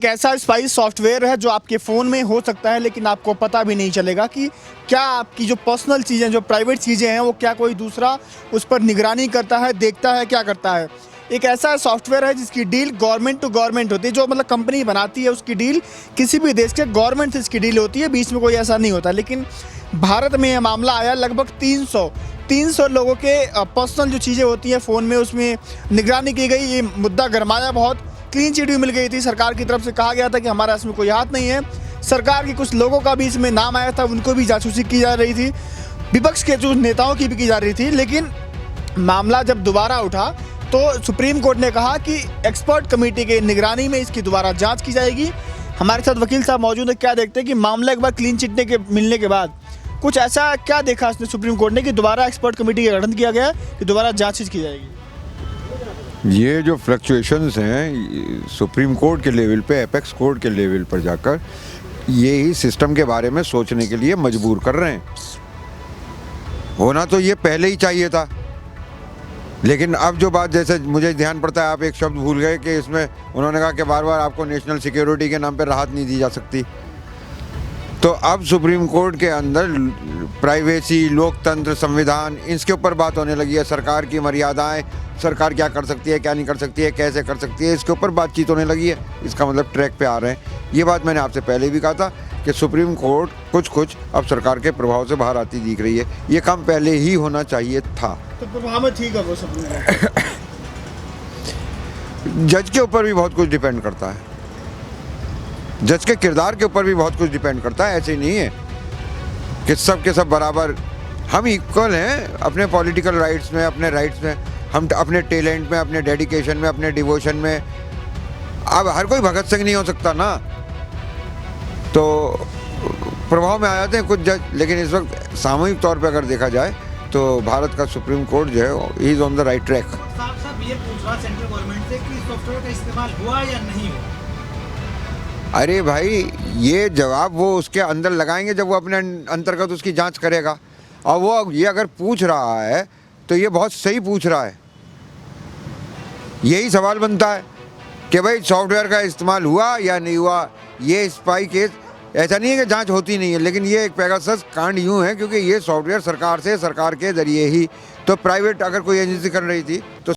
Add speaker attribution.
Speaker 1: एक ऐसा spice software है जो आपके फ़ोन में हो सकता है लेकिन आपको पता भी नहीं चलेगा कि क्या आपकी जो पर्सनल चीज़ें जो प्राइवेट चीज़ें हैं वो क्या कोई दूसरा उस पर निगरानी करता है, देखता है, क्या करता है। एक ऐसा सॉफ्टवेयर है जिसकी डील गवर्नमेंट टू गवर्नमेंट होती है, जो मतलब कंपनी बनाती है उसकी डील किसी भी देश के गवर्नमेंट से इसकी डील होती है, बीच में कोई ऐसा नहीं होता। लेकिन भारत में यह मामला आया, लगभग 300 लोगों के पर्सनल जो चीज़ें होती हैं फ़ोन में, उसमें निगरानी की गई। ये मुद्दा गरमाया बहुत, क्लीन चिट भी मिल गई थी। सरकार की तरफ से कहा गया था कि हमारा इसमें कोई हाथ नहीं है। सरकार के कुछ लोगों का भी इसमें नाम आया था, उनको भी जासूसी की जा रही थी, विपक्ष के जो नेताओं की भी की जा रही थी। लेकिन मामला जब दोबारा उठा तो सुप्रीम कोर्ट ने कहा कि एक्सपर्ट कमेटी के निगरानी में इसकी दोबारा जांच की जाएगी। हमारे साथ वकील साहब मौजूद है। क्या देखते हैं कि मामला एक बार क्लीन चिट के मिलने के बाद कुछ ऐसा क्या देखा इसने सुप्रीम कोर्ट ने कि दोबारा एक्सपर्ट कमेटी का गठन किया गया कि दोबारा जांच की जाएगी?
Speaker 2: ये जो फ्लक्चुएशंस हैं सुप्रीम कोर्ट के लेवल पे, एपेक्स कोर्ट के लेवल पर जाकर ये ही सिस्टम के बारे में सोचने के लिए मजबूर कर रहे हैं। होना तो ये पहले ही चाहिए था, लेकिन अब जो बात, जैसे मुझे ध्यान पड़ता है, आप एक शब्द भूल गए कि इसमें उन्होंने कहा कि बार बार आपको नेशनल सिक्योरिटी के नाम पर राहत नहीं दी जा सकती। तो अब सुप्रीम कोर्ट के अंदर प्राइवेसी, लोकतंत्र, संविधान, इसके ऊपर बात होने लगी है। सरकार की मर्यादाएं, सरकार क्या कर सकती है, क्या नहीं कर सकती है, कैसे कर सकती है, इसके ऊपर बातचीत होने लगी है। इसका मतलब ट्रैक पे आ रहे हैं। ये बात मैंने आपसे पहले भी कहा था कि सुप्रीम कोर्ट कुछ अब सरकार के प्रभाव से बाहर आती दिख रही है। ये काम पहले ही होना चाहिए था।
Speaker 1: तो प्रभाव में ठीक है वो सुप्रीम कोर्ट।
Speaker 2: जज के ऊपर भी बहुत कुछ डिपेंड करता है, जज के किरदार के ऊपर भी बहुत कुछ डिपेंड करता है। ऐसे नहीं है कि सब के सब बराबर, हम इक्वल हैं अपने पॉलिटिकल राइट्स में, अपने राइट्स में, हम अपने टैलेंट में, अपने डेडिकेशन में, अपने डिवोशन में। अब हर कोई भगत सिंह नहीं हो सकता ना, तो प्रभाव में आ जाते हैं कुछ जज। लेकिन इस वक्त सामूहिक तौर पे अगर देखा जाए तो भारत का सुप्रीम कोर्ट जो है he is on the right track.
Speaker 3: साहब ये पूछ रहा सेंट्रल गवर्नमेंट से कि सॉफ्टवेयर का इस्तेमाल हुआ या नहीं हुआ।
Speaker 2: अरे भाई, ये जवाब वो उसके अंदर लगाएंगे जब वो अपने अंतर्गत उसकी जांच करेगा। और वो ये अगर पूछ रहा है तो ये बहुत सही पूछ रहा है। यही सवाल बनता है कि भाई सॉफ्टवेयर का इस्तेमाल हुआ या नहीं हुआ। ये स्पाई केस ऐसा नहीं है कि जांच होती नहीं है, लेकिन ये एक पेगासस कांड यूँ है क्योंकि ये सॉफ्टवेयर सरकार के ज़रिए ही, तो प्राइवेट अगर कोई एजेंसी कर रही थी तो